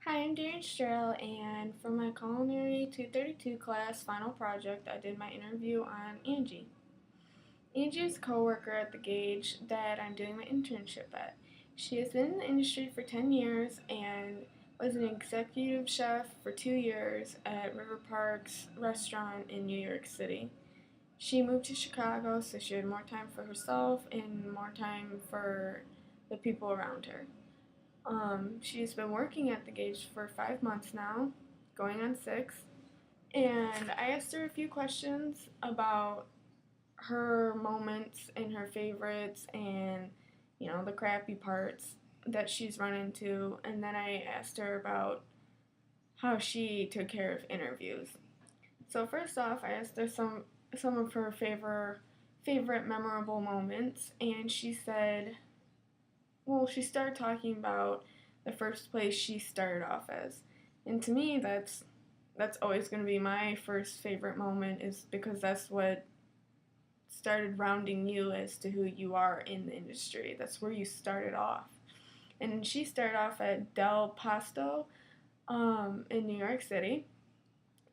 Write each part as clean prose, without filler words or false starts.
Hi, I'm Darian Strehl, and for my culinary 232 class final project, I did my interview on Angie. Angie is a coworker at the Gauge that I'm doing my internship at. She has been in the industry for 10 years and was an executive chef for 2 years at River Park's restaurant in New York City. She moved to Chicago so she had more time for herself and more time for the people around her. She's been working at the Gauge for 5 months now, going on six, and I asked her a few questions about her moments and her favorites and, the crappy parts that she's run into, and then I asked her about how she took care of interviews. So first off, I asked her some of her favorite memorable moments, and she said, well, she started talking about the first place she started off as. And to me, that's always going to be my first favorite moment, is because that's what started rounding you as to who you are in the industry. That's where you started off. And she started off at Del Pasto in New York City.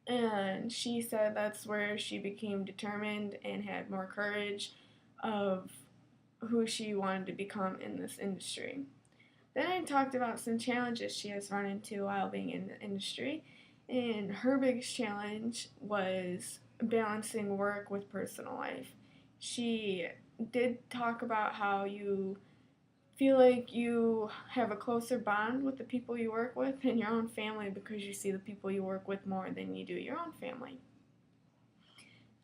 And she said that's where she became determined and had more courage of who she wanted to become in this industry. Then I talked about some challenges she has run into while being in the industry, and her biggest challenge was balancing work with personal life. She did talk about how you feel like you have a closer bond with the people you work with and your own family because you see the people you work with more than you do your own family.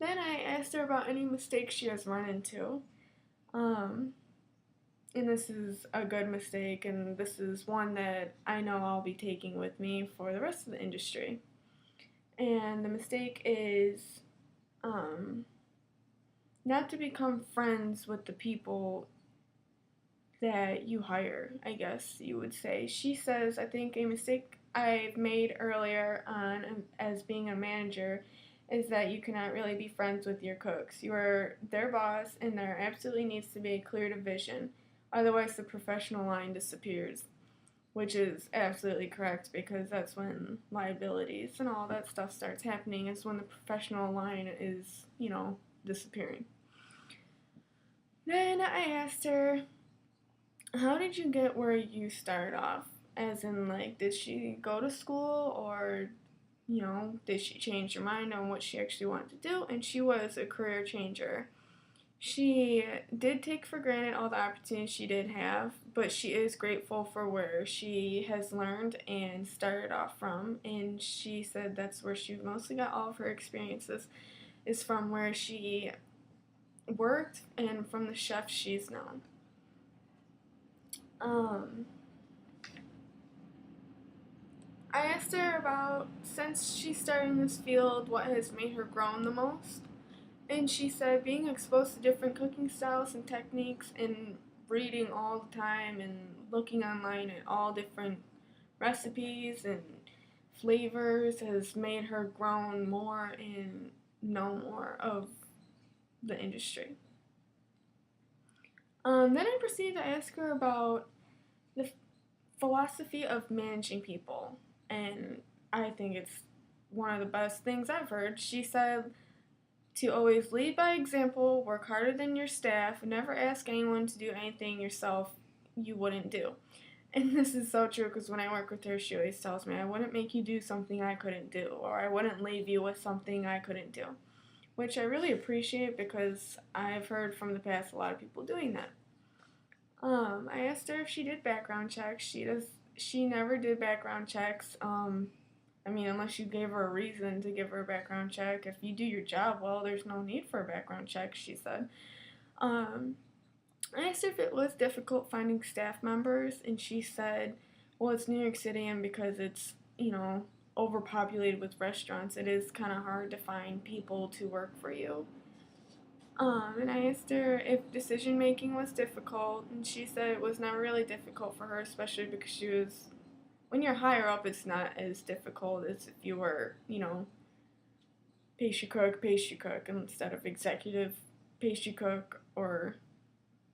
Then I asked her about any mistakes she has run into. Um, and this is a good mistake, and this is one that I know I'll be taking with me for the rest of the industry. And the mistake is not to become friends with the people that you hire, I guess you would say. She says, I think a mistake I've made earlier on as being a manager is that you cannot really be friends with your cooks. You are their boss, and there absolutely needs to be a clear division. Otherwise, the professional line disappears, which is absolutely correct because that's when liabilities and all that stuff starts happening. Is when the professional line is, disappearing. Then I asked her, how did you get where you started off? As in, like, did she go to school or, did she change her mind on what she actually wanted to do? And she was a career changer. She did take for granted all the opportunities she did have, but she is grateful for where she has learned and started off from. And she said that's where she mostly got all of her experiences, is from where she worked and from the chefs she's known. I asked her about, since she's starting this field, what has made her grown the most. And she said being exposed to different cooking styles and techniques and reading all the time and looking online at all different recipes and flavors has made her grown more and know more of the industry. Then I proceeded to ask her about the philosophy of managing people, and I think it's one of the best things I've heard. She said to always lead by example, work harder than your staff, and never ask anyone to do anything yourself you wouldn't do. And this is so true because when I work with her, she always tells me, I wouldn't make you do something I couldn't do, or I wouldn't leave you with something I couldn't do, which I really appreciate because I've heard from the past a lot of people doing that. I asked her if she did background checks. She never did background checks. Unless you gave her a reason to give her a background check. If you do your job well, there's no need for a background check, she said. I asked her if it was difficult finding staff members, and she said, well, it's New York City, and because it's, overpopulated with restaurants, it is kind of hard to find people to work for you. And I asked her if decision making was difficult, and she said it was never really difficult for her, especially because when you're higher up, it's not as difficult as if you were, pastry cook, instead of executive pastry cook or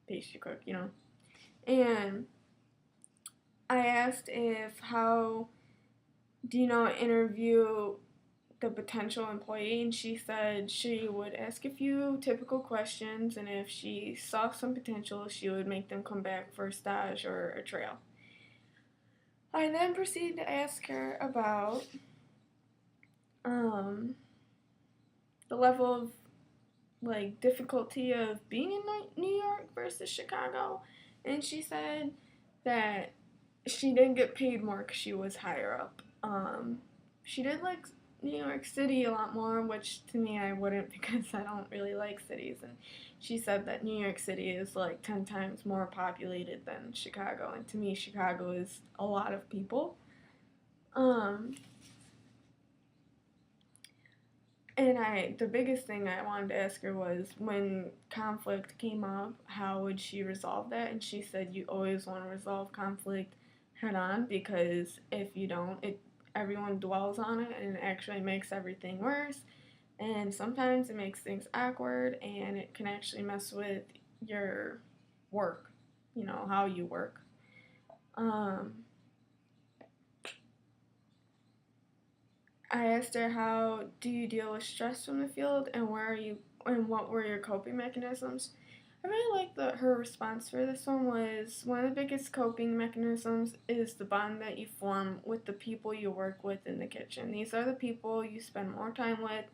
pastry cook. And I asked if how interview the potential employee, and she said she would ask a few typical questions, and if she saw some potential, she would make them come back for a stage or a trial. I then proceeded to ask her about the level of difficulty of being in New York versus Chicago, and she said that she didn't get paid more because she was higher up. She did like New York City a lot more, which to me I wouldn't because I don't really like cities. And she said that New York City is like 10 times more populated than Chicago, and to me Chicago is a lot of people. And the biggest thing I wanted to ask her was when conflict came up, how would she resolve that? And she said you always want to resolve conflict head on, because if you don't, everyone dwells on it and it actually makes everything worse. And sometimes it makes things awkward and it can actually mess with your work, how you work. I asked her, how do you deal with stress from the field, and what were your coping mechanisms? I really liked her response for this one. Was one of the biggest coping mechanisms is the bond that you form with the people you work with in the kitchen. These are the people you spend more time with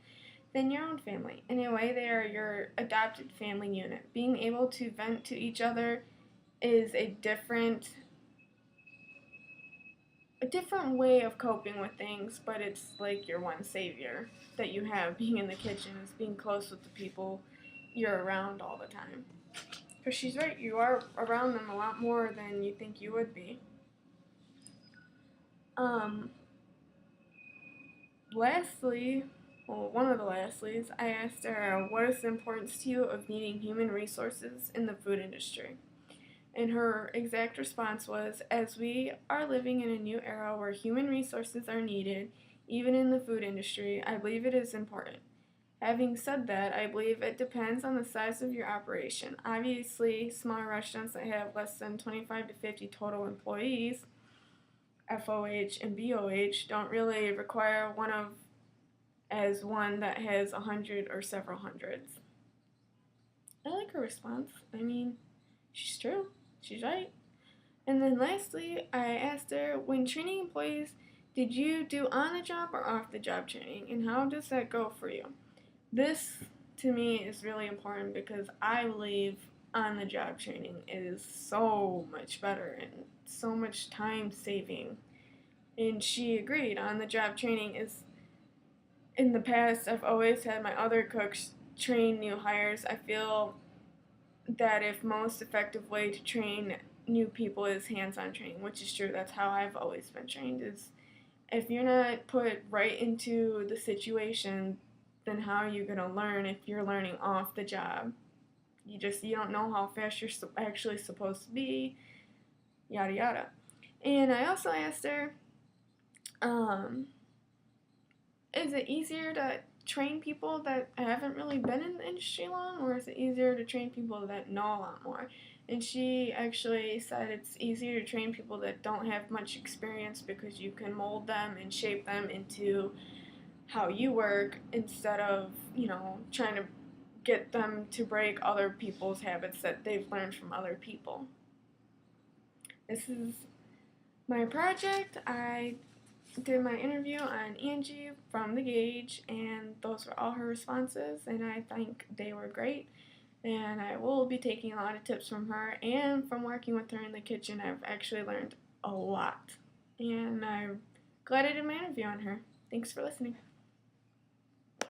than your own family. In a way, they are your adopted family unit. Being able to vent to each other is a different way of coping with things, but it's like your one savior that you have being in the kitchen is being close with the people you're around all the time. Because she's right, you are around them a lot more than you think you would be. Lastly, one of the lastlies, I asked her, what is the importance to you of needing human resources in the food industry? And her exact response was, as we are living in a new era where human resources are needed, even in the food industry, I believe it is important. Having said that, I believe it depends on the size of your operation. Obviously, smaller restaurants that have less than 25 to 50 total employees, FOH and BOH, don't really require one that has 100 or several hundreds. I like her response. I mean, she's true. She's right. And then lastly, I asked her, when training employees, did you do on-the-job or off-the-job training, and how does that go for you? This, to me, is really important because I believe on-the-job training is so much better and so much time saving. And she agreed. On-the-job training is, in the past, I've always had my other cooks train new hires. I feel that if most effective way to train new people is hands-on training, which is true. That's how I've always been trained, is if you're not put right into the situation, then how are you going to learn if you're learning off the job? You don't know how fast you're actually supposed to be, yada yada. And I also asked her, is it easier to train people that haven't really been in the industry long, or is it easier to train people that know a lot more? And she actually said it's easier to train people that don't have much experience because you can mold them and shape them into how you work instead of, trying to get them to break other people's habits that they've learned from other people. This is my project. I did my interview on Angie from The Gauge, and those were all her responses, and I think they were great. And I will be taking a lot of tips from her, and from working with her in the kitchen, I've actually learned a lot. And I'm glad I did my interview on her. Thanks for listening.